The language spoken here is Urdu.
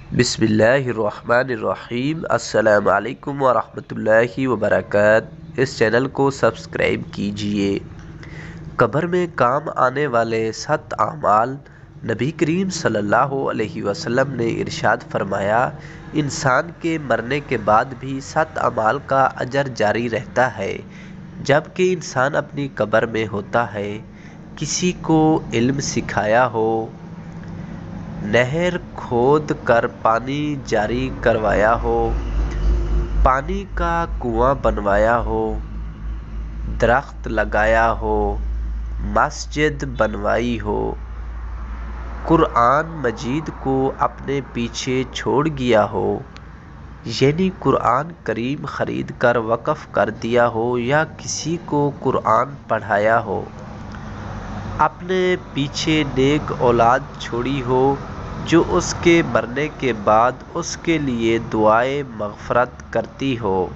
بسم اللہ الرحمن الرحیم۔ السلام علیکم ورحمۃ اللہ وبرکاتہ۔ اس چینل کو سبسکرائب کیجئے۔ قبر میں کام آنے والے 7 اعمال۔ نبی کریم صلی اللہ علیہ وسلم نے ارشاد فرمایا، انسان کے مرنے کے بعد بھی 7 اعمال کا اجر جاری رہتا ہے۔ جب کہ انسان اپنی قبر میں ہوتا ہے، کسی کو علم سکھایا ہو، نہر کھود کر پانی جاری کروایا ہو، پانی کا کنواں بنوایا ہو، درخت لگایا ہو، مسجد بنوائی ہو، قرآن مجید کو اپنے پیچھے چھوڑ گیا ہو، یعنی قرآن کریم خرید کر وقف کر دیا ہو یا کسی کو قرآن پڑھایا ہو، اپنے پیچھے نیک اولاد چھوڑی ہو جو اس کے مرنے کے بعد اس کے لیے دعائے مغفرت کرتی ہو۔